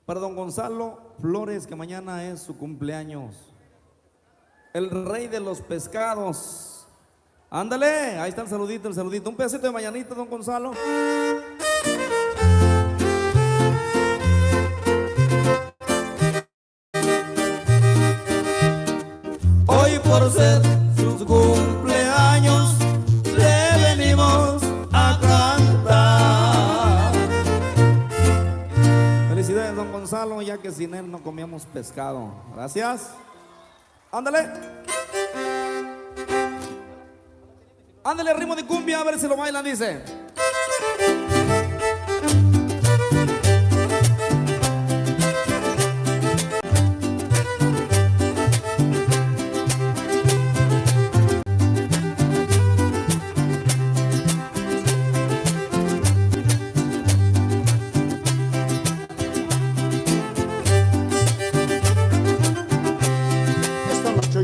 Para don Gonzalo Flores, que mañana es su cumpleaños. El rey de los pescados. Ándale, ahí está el saludito, el saludito. Un pedacito de mañanita, don Gonzalo. Hoy por ser su cumpleaños le venimos a cantar. Felicidades, don Gonzalo, ya que sin él no comíamos pescado. Gracias. Ándale. Ándale, ritmo de cumbia, a ver si lo bailan, dice.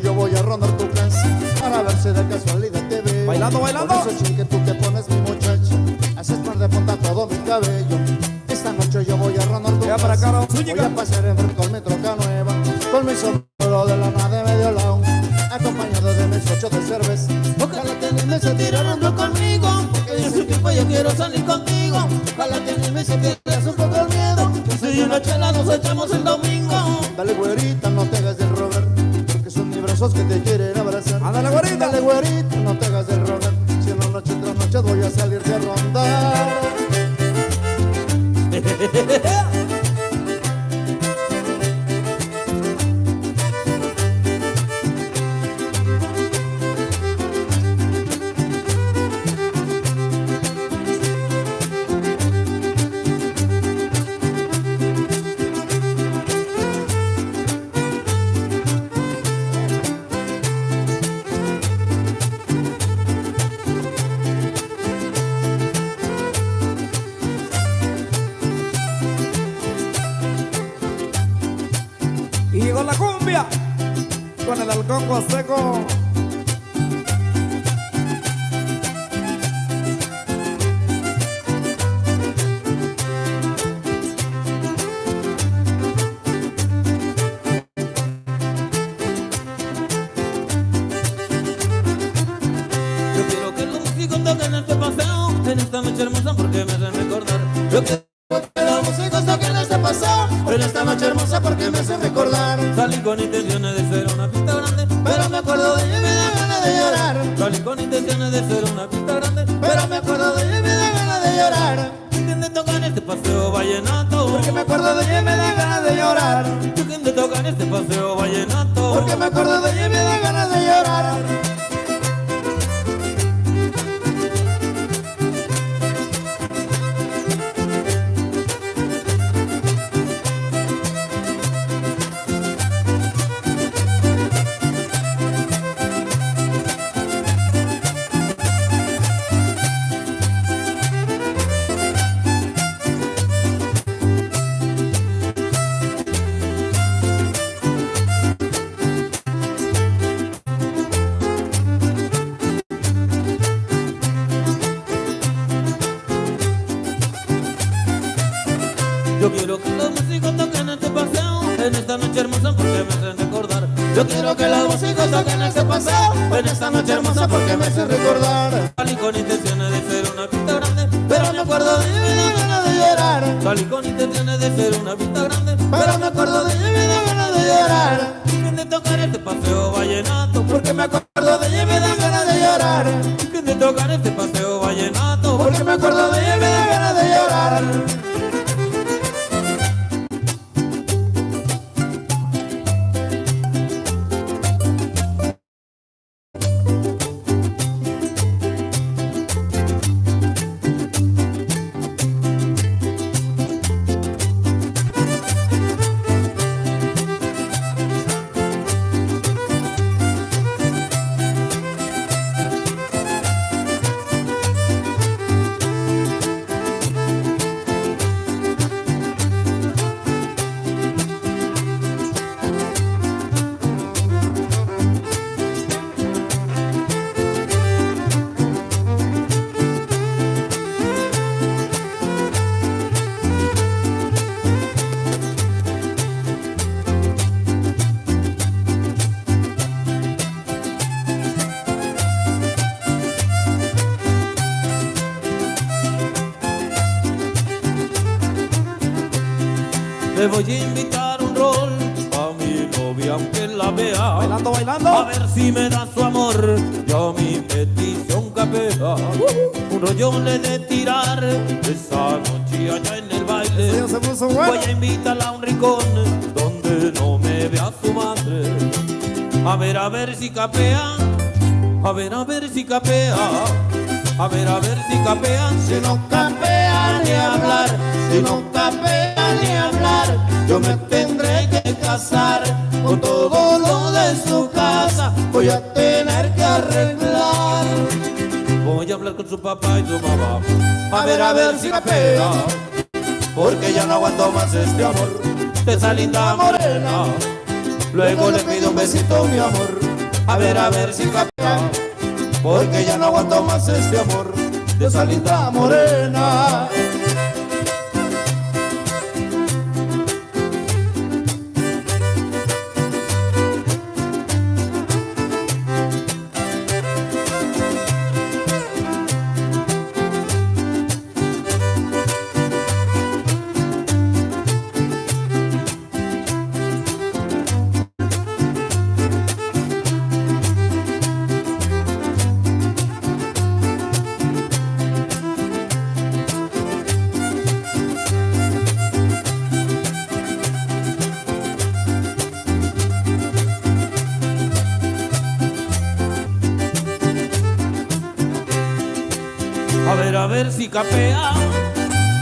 Yo voy a rondar tu casa para ver si de casualidad te veo. Bailando, bailando. Con ese chin que tú te pones, mi muchacha, haces par de punta todo mi cabello. Esta noche yo voy a rondar tu casa. Voy a pasear en frente con mi troca nueva, con mi sombrero de lana de medio lado, acompañado de mis 8 de cerveza. Ojalá te animes a tirar rondo conmigo, porque dice que pues yo quiero salir contigo. Ojalá te animes a tirar un poco el miedo, que si una chela nos echamos el domingo. Dale güerita, no te hagas del Robert, son mis brazos que te quieren abrazar. Ándale, güerita. Dale, güerita, no te hagas del rogar. Si una noche tras noche voy a salirte a rondar. Y llegó la cumbia con el halcón huasteco. Yo quiero que los músicos toquen este paseo en esta noche hermosa porque me hacen recordar. Yo quiero que los músicos toquen este paseo en esta noche hermosa porque me hacen recordar. Salí con intenciones de ser una pista grande, pero me acuerdo de ella y me da ganas de llorar. Salí con intenciones de ser una pista grande, pero me acuerdo de ella y me da ganas de llorar. ¿Quién te toca en este paseo vallenato? Porque me acuerdo de ella y me da ganas de llorar. ¿Quién te toca en este paseo vallenato? Porque me acuerdo de ella y me da ganas de llorar. Yo quiero que los músicos toquen este paseo en esta noche hermosa porque me hacen recordar. Yo quiero que los músicos toquen este paseo en esta noche hermosa porque me hacen recordar. Salí con intenciones de ser una pista grande, pero me acuerdo de ella y me da ganas de llorar. Salí con intenciones de ser una pista grande, pero me acuerdo de ella y me da ganas de llorar. ¿Quién te toca en este paseo vallenato? Porque me acuerdo de ella y me da ganas de llorar. ¿Quién te toca en este paseo vallenato? Porque me acuerdo de ella y me da ganas de llorar. le voy a invitar un rol a mi novia aunque la vea. Bailando, bailando. A ver si me da su amor, yo mi petición capea. Un rollo le de tirar esa noche allá en el baile. Sí, se puso bueno. Voy a invitarla a un rincón donde no me vea su madre. A ver si capea. A ver si capea. A ver si capea. Si no capea ni hablar, si no capea ni hablar, yo me tendré que casar con todo lo de su casa. Voy a tener que arreglar. Voy a hablar con su papá y su mamá. A ver si capea, porque ya no aguanto más este amor de esa linda morena. Luego le pido un besito, mi amor. A ver si capea, porque ya no aguanto más este amor de esa linda morena. A ver si capea.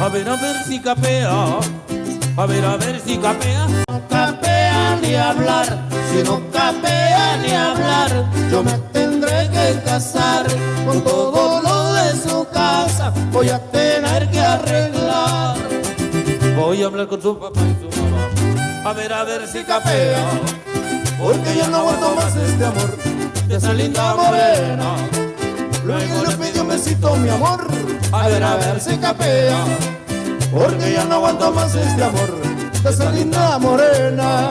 A ver si capea. A ver si capea. No capea ni hablar, si no capea ni hablar, yo me tendré que casar con todo lo de su casa. Voy a tener que arreglar. Voy a hablar con su papá y su mamá. A ver si capea. Porque ya no aguanto más este amor De esa linda morena. Luego le pido un besito, mi amor. A ver si capea, porque ya no aguanto más este amor de esa linda morena.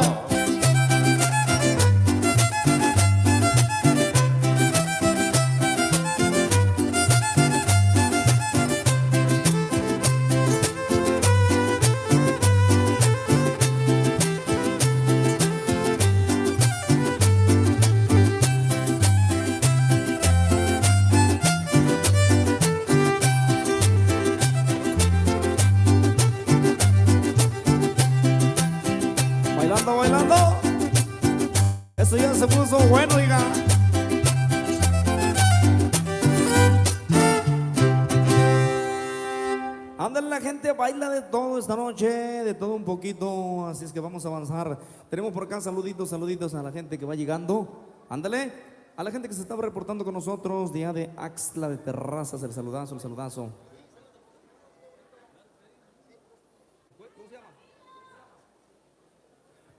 Bailando, bailando. Eso ya se puso bueno, diga. Ándale, la gente baila de todo esta noche, de todo un poquito, así es que vamos a avanzar. Tenemos por acá saluditos, saluditos a la gente que va llegando. Ándale, a la gente que se está reportando con nosotros, día de Axtla de Terrazas, el saludazo, el saludazo.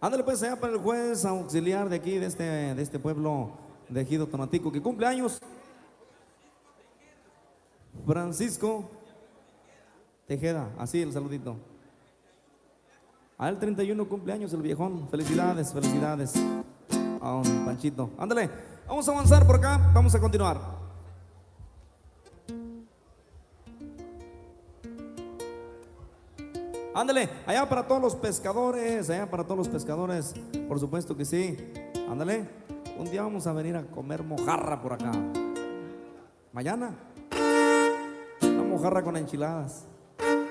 Ándale pues allá para el juez auxiliar de aquí, de este pueblo de Ejido Tonatico, que cumple años. Francisco Tejeda, así el saludito. A él 31 cumpleaños el viejón, felicidades, felicidades a un Panchito. Ándale, vamos a avanzar por acá, vamos a continuar. Ándale, allá para todos los pescadores, allá para todos los pescadores, por supuesto que sí. Ándale, un día vamos a venir a comer mojarra por acá. Mañana, una mojarra con enchiladas.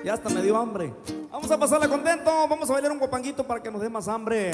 Ya hasta me dio hambre. Vamos a pasarla contento, vamos a bailar un guapanguito para que nos dé más hambre.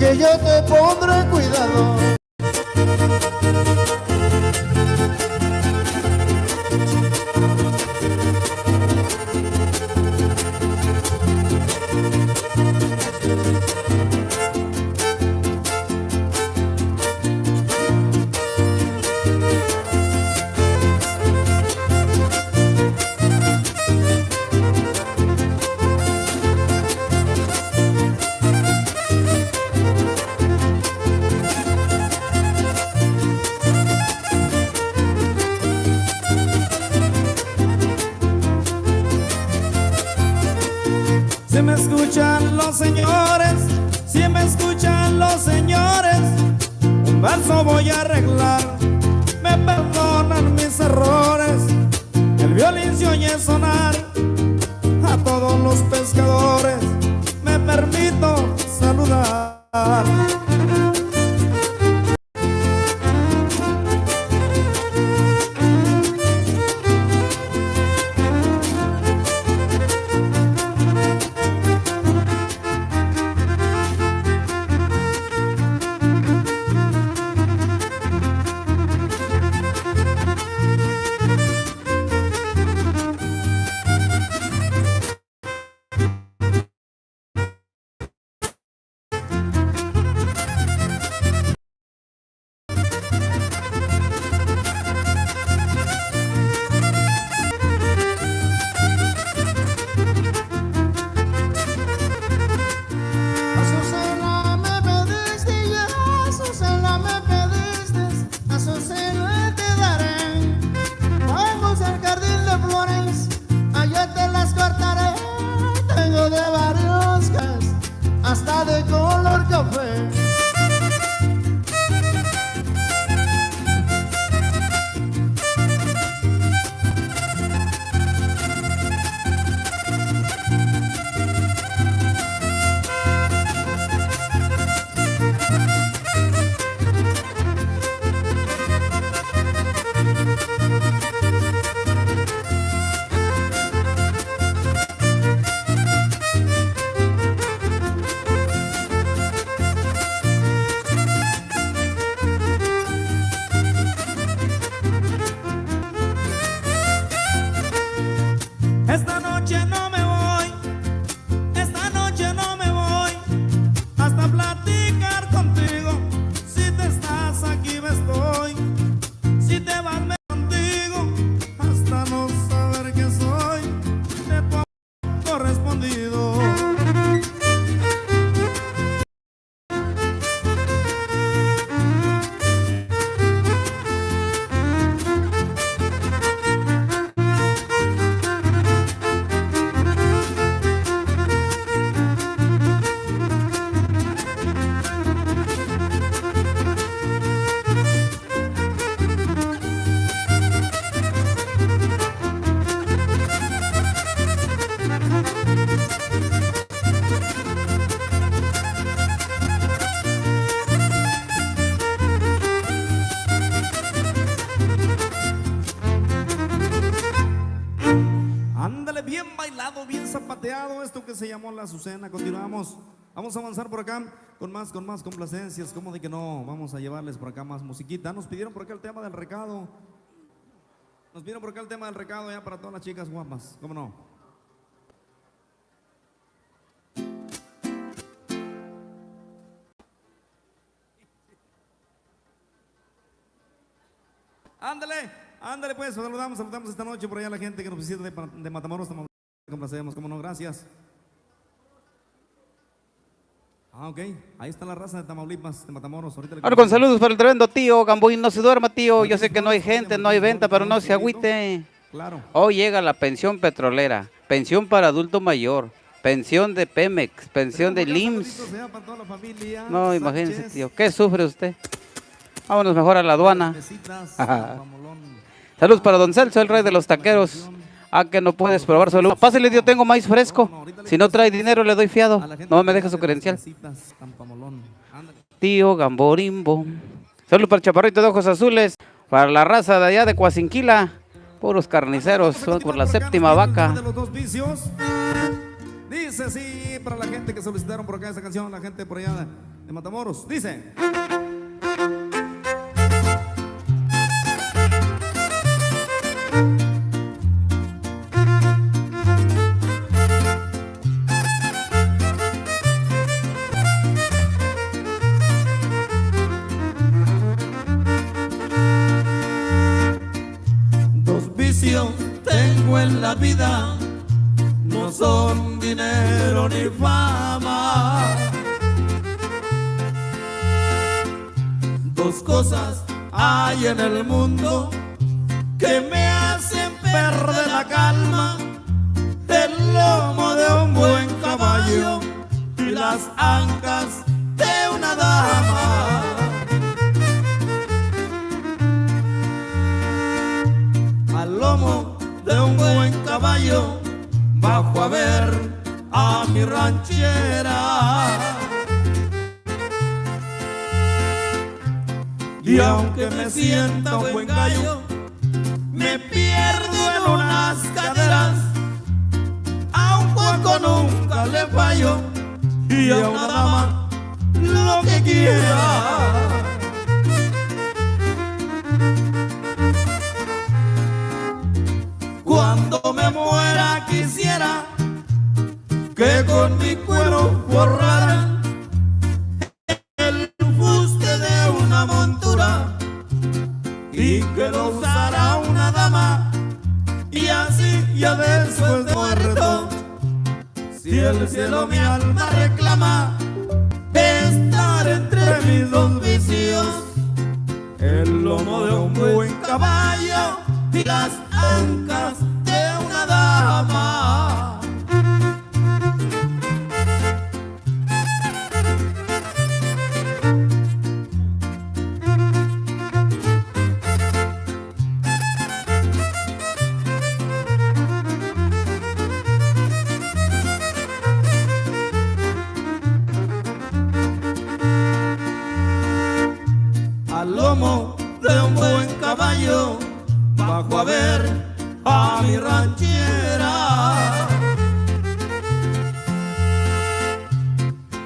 que yo te pondré cuidado. Si me escuchan los señores, si me escuchan los señores, un verso voy a arreglar, me perdonan mis errores. El violín se oye sonar a todos los pescadores, me permito saludar. Hasta de color café. Esta noche no me voy, esta noche no me voy, hasta platicar contigo. Si te estás aquí me estoy, si te vas me contigo, hasta no saber que soy de tu amor correspondido. Ándale, bien bailado, bien zapateado, esto que se llamó la Azucena. Continuamos, vamos a avanzar por acá con más complacencias. ¿Cómo de que no? Vamos a llevarles por acá más musiquita. Nos pidieron por acá el tema del recado. Nos pidieron por acá el tema del recado ya para todas las chicas guapas. ¿Cómo no? Ándale pues, saludamos esta noche por allá a la gente que nos visita de Matamoros, complacemos, cómo no, gracias. Ok, ahí está la raza de Tamaulipas, de Matamoros. Ahora con saludos para el tremendo tío Gamboín, no se duerma tío, yo sé que no hay gente, no hay venta, pero no se agüite. Claro. Hoy llega la pensión petrolera, pensión para adulto mayor, pensión de Pemex, pensión de LIMS. No, imagínense tío, ¿qué sufre usted? Vámonos mejor a la aduana. Saludos para don Celso, el rey de los taqueros. Ah, que no puedes probar solo. Pásale, yo tengo maíz fresco. Si no trae dinero, le doy fiado. No me deja su credencial. Tío Gamborimbo. Saludos para el chaparrito de ojos azules. Para la raza de allá de Coacinquila. Puros carniceros, por la séptima vaca. Dice así para la gente que solicitaron por acá esta canción, la gente por allá de Matamoros. Dice. Dos vicios tengo en la vida, no son dinero ni fama. Dos cosas hay en el mundo que me hacen perder la calma: el lomo de un buen caballo y las ancas de una dama. Al lomo de un buen caballo bajo a ver a mi ranchera, y aunque me sienta buen gallo, me pierdo en unas caderas. A un cuaco nunca le fallo, y a una dama lo que quiera. Cuando me muera quisiera que con mi cuero forraran el fuste de una montura y que lo usara una dama, y así ya después de muerto, si el cielo mi alma reclama, estar entre mis dos vicios: el lomo de un buen caballo y las ancas de una dama. Al lomo de un buen caballo bajo a ver a mi ranchera,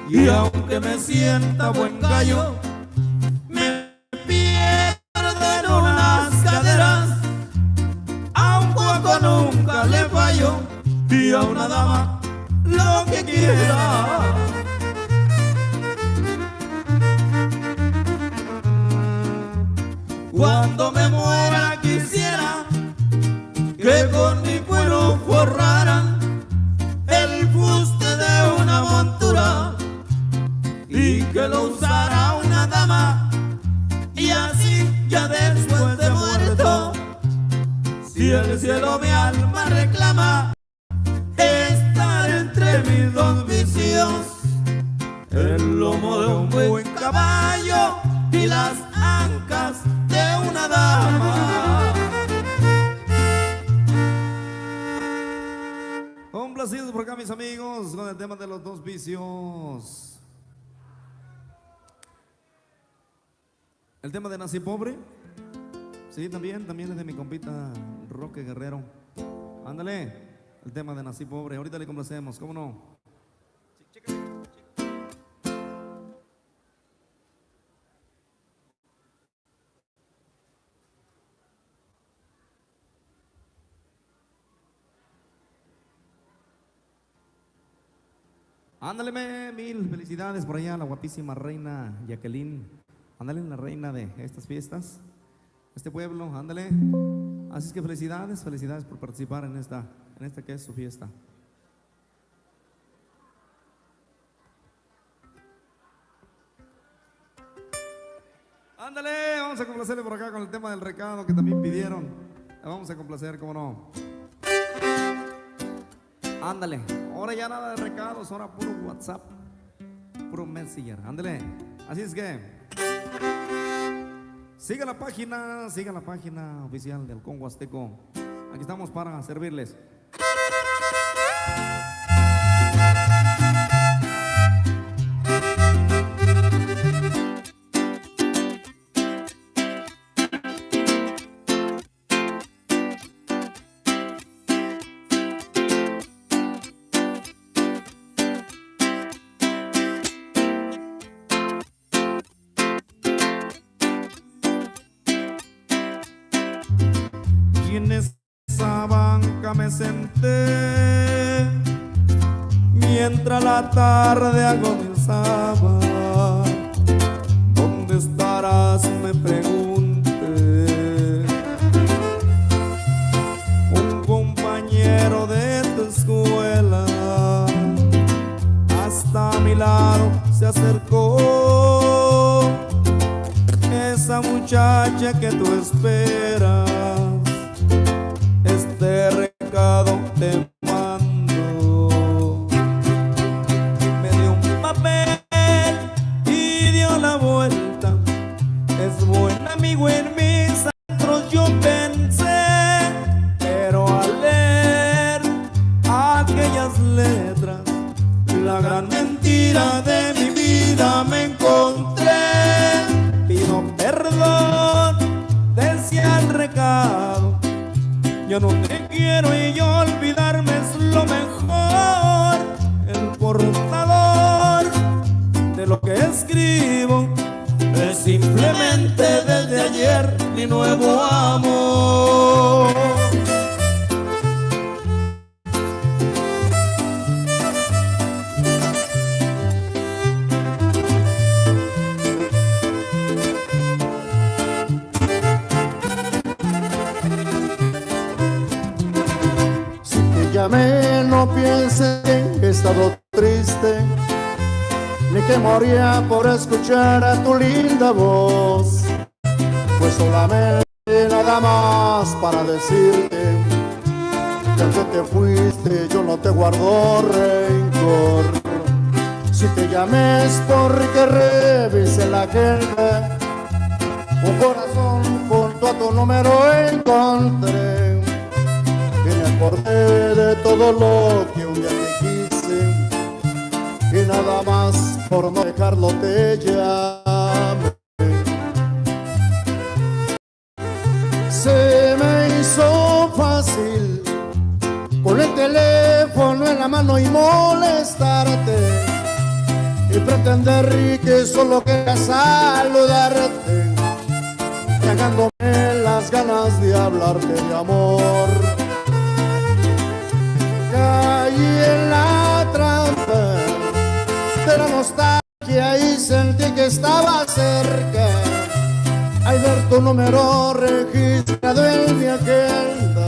y aunque me sienta buen gallo, me pierdo en unas caderas. A un cuaco nunca le fallo, y a una dama lo que quiera. Cuando me muera quisiera que con mi cuero forraran el fuste de una montura y que lo usara una dama, y así ya después de muerto, si el cielo mi alma reclama, estar entre mis dos vicios: el lomo de un buen caballo y las ancas de una dama. Complacidos por acá, mis amigos, con el tema de los dos vicios. El tema de Nací Pobre. Sí, también es de mi compita Roque Guerrero. Ándale, el tema de Nací Pobre. Ahorita le complacemos, ¿cómo no? Ándale, mil felicidades por allá a la guapísima reina Jacqueline. Ándale, la reina de estas fiestas, este pueblo, ándale. Así es que felicidades por participar en esta que es su fiesta. Ándale, vamos a complacerle por acá con el tema del recado que también pidieron. La vamos a complacer, cómo no. Ándale, ahora ya nada de recados, ahora puro WhatsApp, puro Messenger, ándale. Así es que siga la página oficial del Halcón Huasteco. Aquí estamos para servirles. En esa banca me senté mientras la tarde agonizaba. ¿Dónde estarás?, me pregunté. Un compañero de tu escuela hasta mi lado se acercó. Esa muchacha que tú esperas, este recado te mando. Me dio un papel y dio la vuelta. Es buen amigo en mis antros, yo pensé, pero al leer aquellas letras, la gran mentira de mi vida me encontré. Pido perdón, decía el recado. Yo no te quiero y olvidarme es lo mejor. El portador de lo que escribo es simplemente desde ayer mi nuevo amor. No pienses que he estado triste, ni que moría por escuchar a tu linda voz. Pues solamente nada más para decirte que aunque te fuiste yo no te guardo rencor. Si te llamé es porque revise la agenda, un corazón junto a tu número encontré. Y me acordé de todo lo que un día te quise, y nada más por no dejarlo te llamé. Se me hizo fácil con el teléfono en la mano y molestarte, y pretender que solo quería saludarte, negándome las ganas de hablarte de amor. Caí en la trampa de la nostalgia y sentí que estaba cerca al ver tu número registrado en mi agenda.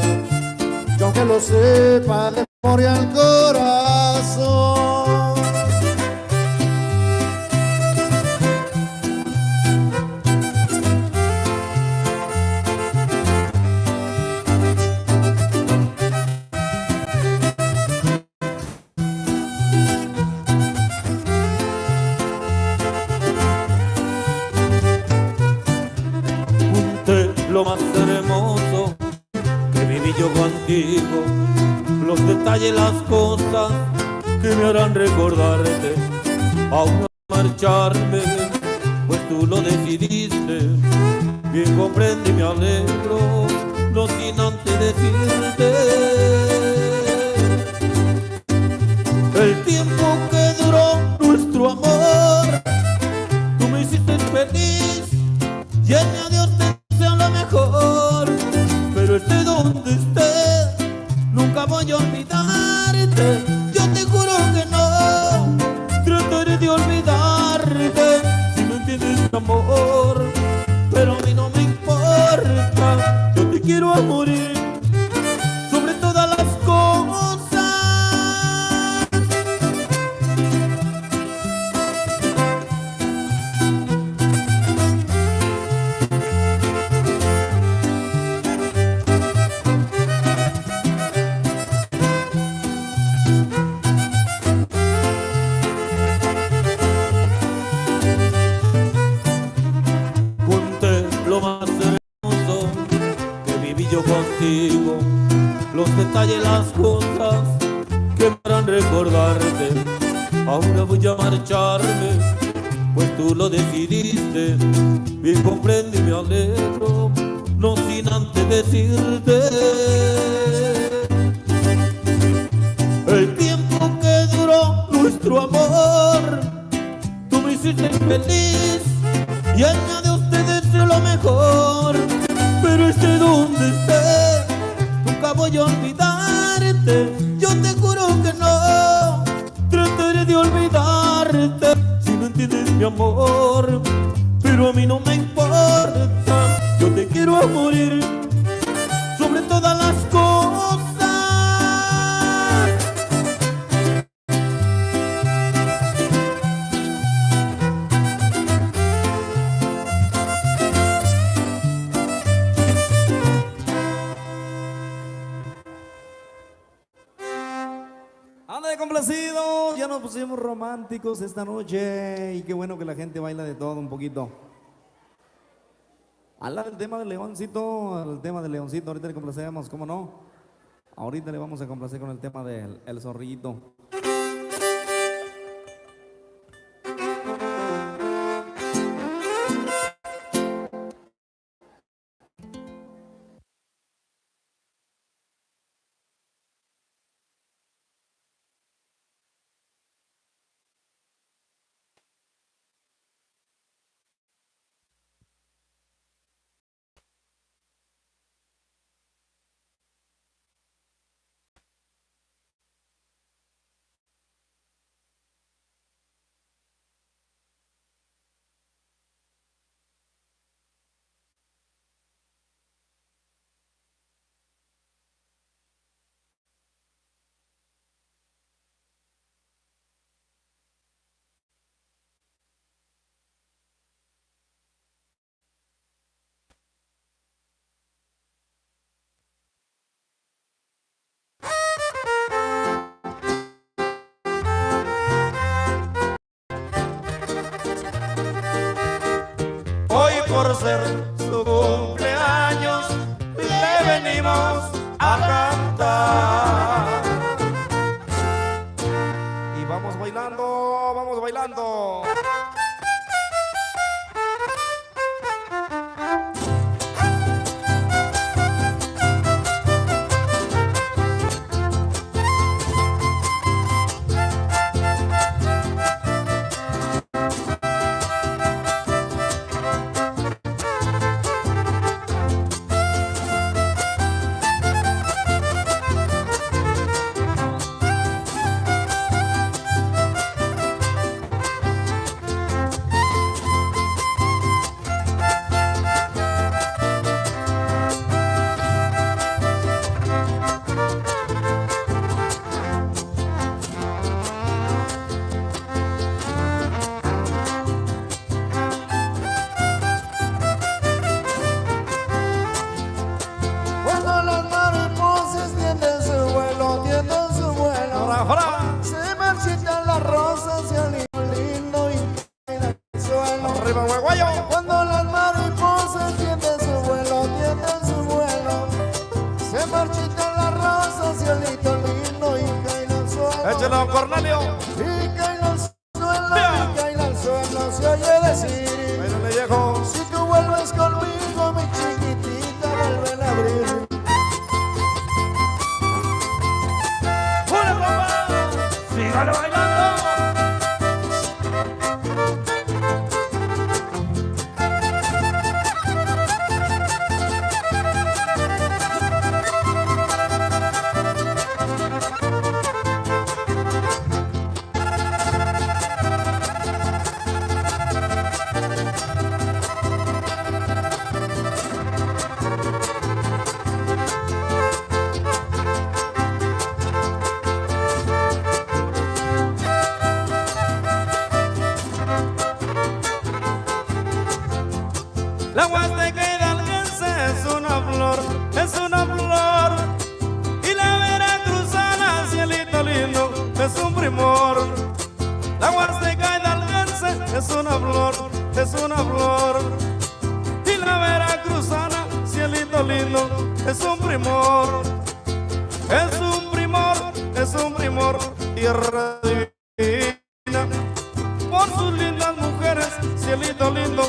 Y aunque lo sepa de memoria el corazón, lo más hermoso que viví yo contigo, los detalles, las cosas que me harán recordarte, aún no marcharme, pues tú lo decidiste. Bien comprendí y me alegro, no sin antes decirte el tiempo que duró nuestro amor. Tú me hiciste feliz y a Dios te deseo lo mejor, pero esté donde esté, nunca voy a olvidarte. Yo te juro que no trataré de olvidarte, si no entiendes mi amor, pero a mí no me importa. Yo te quiero a morir sobre todas las cosas. Lo más hermoso que viví yo contigo, los detalles, las cosas que me harán recordarte. Ahora voy a marcharme, pues tú lo decidiste. Bien comprendí y me alegro, no sin antes decirte el tiempo que duró nuestro amor. Tú me hiciste feliz y añade a ustedes lo mejor, pero esté donde esté, nunca voy a olvidarte. Yo te juro que no trataré de olvidarte si no entiendes mi amor. Pero a mí no me importa, yo te quiero a morir sobre todas las cosas. Anda de complacido, ya nos pusimos románticos esta noche y qué bueno que la gente baila de todo un poquito. Habla del tema del leoncito, el tema del leoncito, ahorita le complacemos, ¿cómo no? Ahorita le vamos a complacer con el tema del el zorrillito. Hoy por ser su cumpleaños le venimos a cantar. Y vamos bailando, vamos bailando. Cuando las mariposas tienden su vuelo, se marchitan las rosas y el hilo lindo y caen al suelo. Arriba, guaguayo. Cuando las mariposas tienden su vuelo, se marchitan las rosas y el hilo lindo y caen al suelo. Échalo, Cornelio. Y caen al suelo, y caen al suelo, se oye decir. Bueno, le llego. Si tú vuelves conmigo, mi chiquitita, vuelven a abrir. ¡Una compa! ¡Sígale bailando! La Huasteca hidalguense es una flor, es una flor. Y la veracruzana, cielito lindo, es un primor. La Huasteca hidalguense es una flor, es una flor. Y la veracruzana, cielito lindo, es un primor. Es un primor, es un primor, tierra divina. Por sus lindas mujeres, cielito lindo,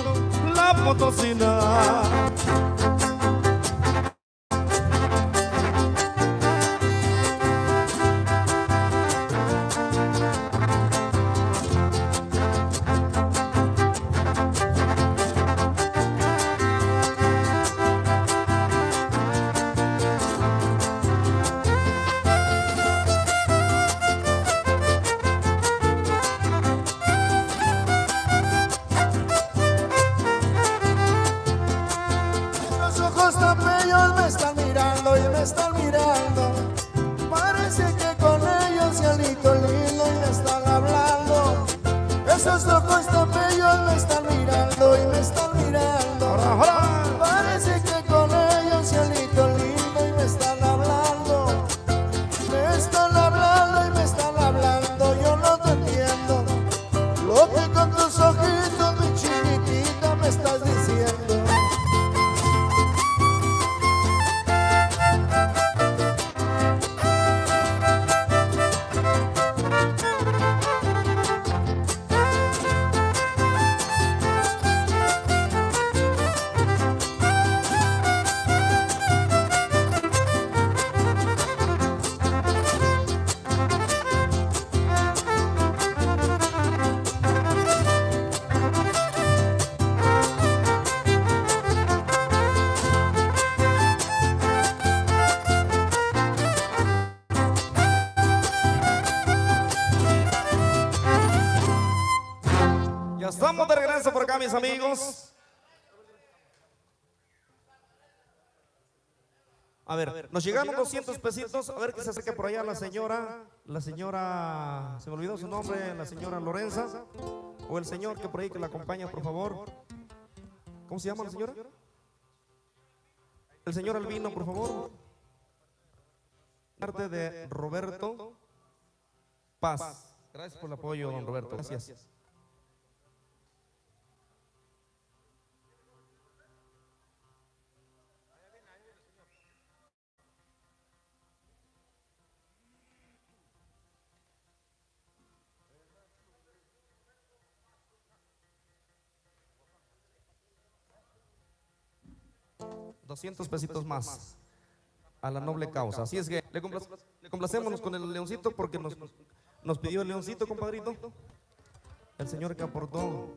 la potosina. mis amigos. A ver, nos llegaron 200 pesitos. A ver que se acerque por allá la señora. La señora, se me olvidó su nombre, la señora Lorenza. O el señor que por ahí que la acompaña, por favor. ¿Cómo se llama la señora? El señor Albino, por favor. Parte de Roberto Paz. Gracias por el apoyo, don Roberto. Gracias. $200 pesitos más a la noble causa. Así es que le complacemos con el leoncito porque nos pidió el leoncito, compadrito. El señor que aportó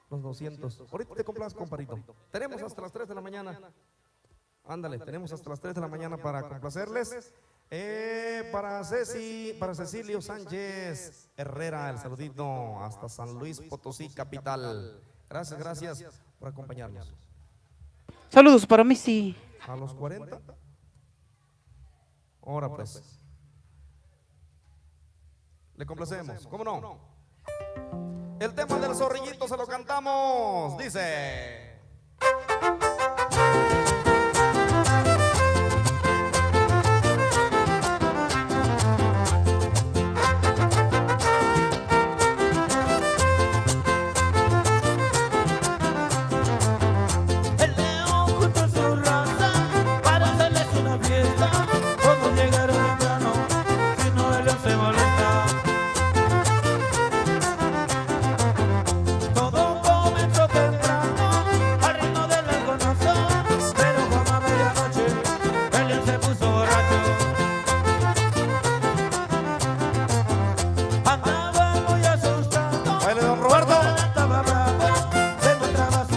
los 200. Ahorita te compras, compadrito. Tenemos hasta las 3 de la mañana. Ándale, tenemos hasta las 3 de la mañana para complacerles. Para Cecilio Sánchez Herrera, el saludito hasta San Luis Potosí, capital. Gracias por acompañarnos. Saludos para Missy. A los 40. Ahora pues. Le complacemos, ¿cómo no? El tema del zorrillito se lo cantamos. Dice.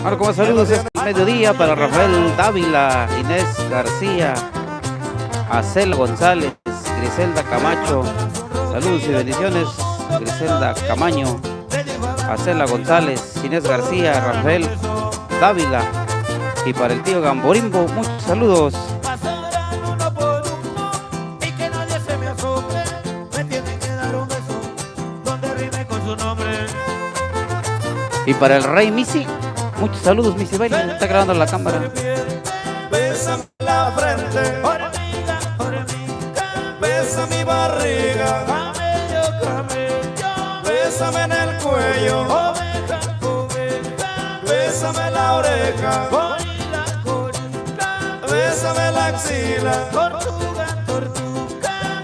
Ahora como saludos este mediodía para Rafael Dávila, Inés García, Acel González, Griselda Camacho. Saludos y bendiciones, Griselda Camaño, Acela González, Inés García, Rafael Dávila. Y para el tío Gamborimbo, muchos saludos. Y para el Rey Missy, muchos saludos, Missy Bailey, está grabando la cámara. Bésame la frente, besa mi barriga, bésame en el cuello, bésame la oreja, bésame la axila,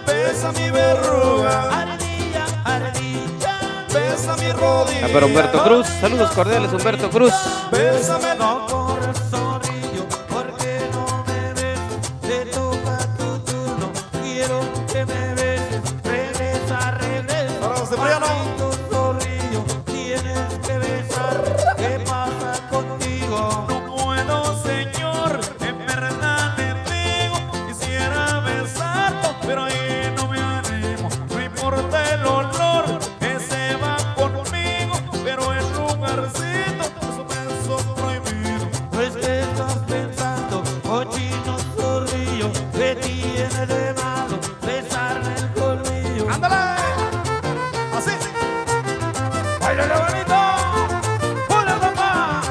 besa mi verruga, besa mi rodilla. Para Humberto Cruz, saludos cordiales, Humberto Cruz. Bésame, No corres zorrillo, porque no me ves. Te toca tu turno, quiero que me beses. Regresa. Maldito zorrillo, tienes que besar. ¿Qué pasa contigo? No puedo, señor, en verdad le digo. Quisiera besarlo, pero ahí no me animo. No importa el olor que se va conmigo, pero el lugarcito es un beso prohibido. Pues que estás pensando, cochino zorrillo, ¿qué tiene de malo besarme el colmillo? ándale, así. ¡Báilale bonito! ¡Hola, papá!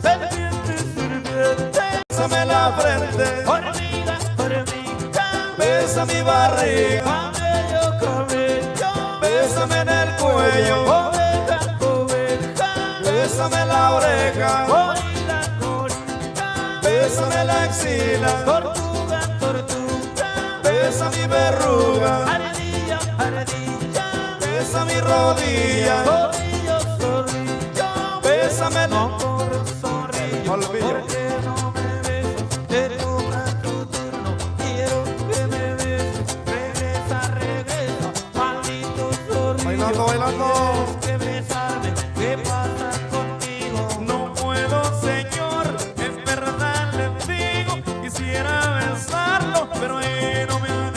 Serpiente, serpiente, Bésame la frente, hormiga, hormiga, besa mi barriga, cabello, cabello, bésame en el cuello, oveja, oveja, bésame la oreja, gorila, gorila, bésame la axila, tortuga, tortuga, besa mi verruga, ardilla, ardilla, besa mi rodilla, zorrillo, zorrillo, bésame no corres zorrillo, Olvillo. porque no me besas, te toca tu turno, quiero que me beses, regresa, maldito zorrillo, Bailando, bailando. tienes que besarme, ¿qué pasa contigo? No puedo, señor, en verdad le digo. Quisiera besarlo, pero ahí no me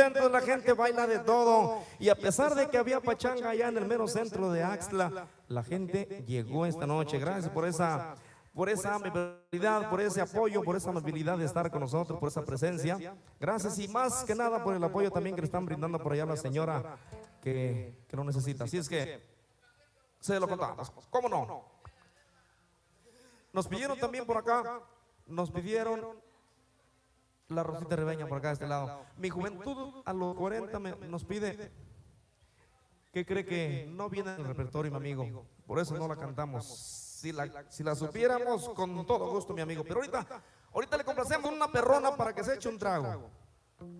contentos, la gente baila de todo. Y a pesar de que había pachanga allá en el mero centro de Axtla, la gente llegó esta noche. Gracias por esa amabilidad, por ese apoyo, por esa amabilidad de estar con nosotros, por esa presencia. Gracias y más que nada por el apoyo también que le están brindando por allá a la señora que lo necesita. Así es que se lo contamos. ¿Cómo no? Nos pidieron también por acá, nos pidieron la Rosita Ribeña por acá de este lado. Mi juventud a los 40 nos pide, ¿qué cree que no viene en el repertorio, mi amigo? Por eso no la cantamos. Si la supiéramos, con todo gusto, mi amigo. Pero ahorita le complacemos una perrona para que se eche un trago.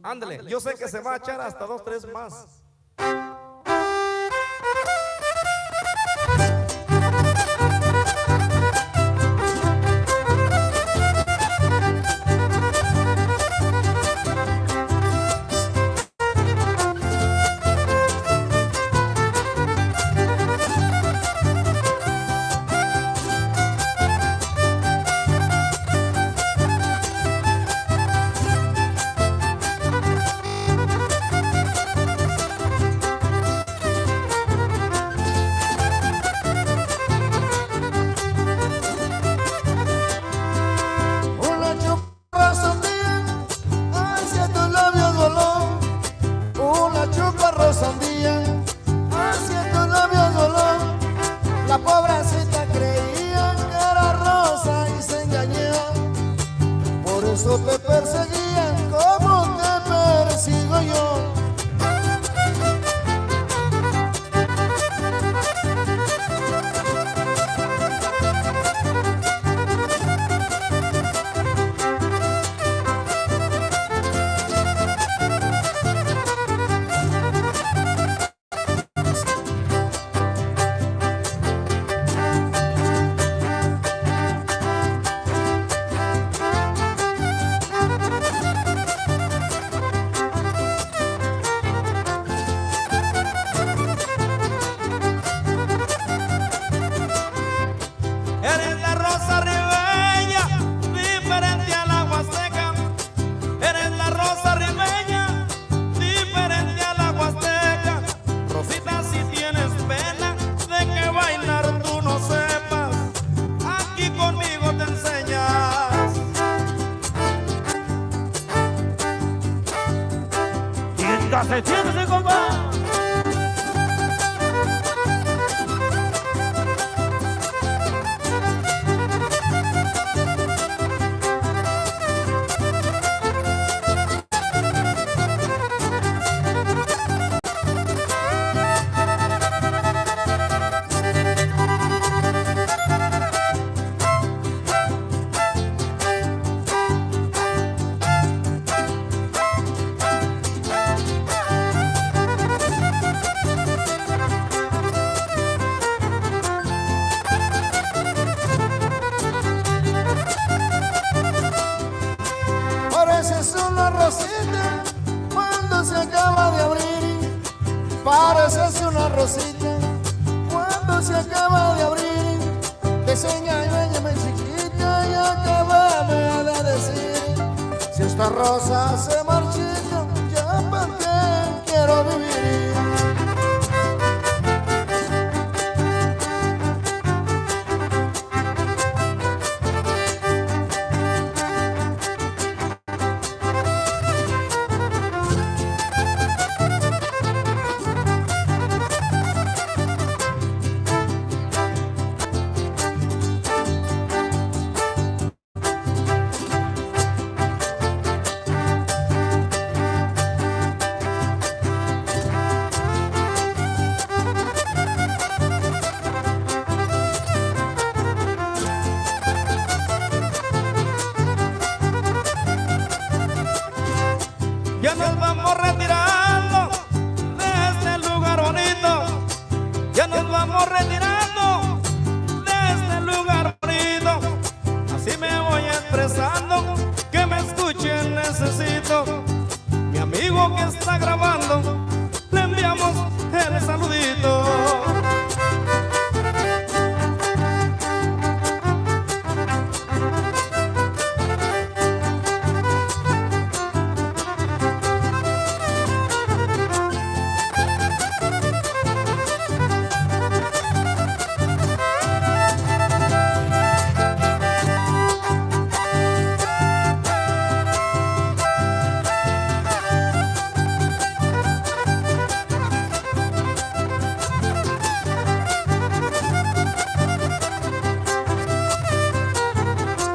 Ándale, yo sé que se va a echar hasta 2, 3 más. La pobrecita creía que era rosa y se engañó. Por eso te perseguían como te persigo yo. Siéntese, compa. Pareces una rosita cuando se acaba de abrir. Pareces una rosita cuando se acaba de abrir. Desengáñame chiquita y acábame de decir: si esta rosa se marchita, ya para qué quiero vivir. Ya nos vamos retirando de este lugar bonito. Ya nos vamos retirando de este lugar bonito. Así me voy expresando, que me escuchen necesito. Mi amigo que está grabando, le enviamos el saludito.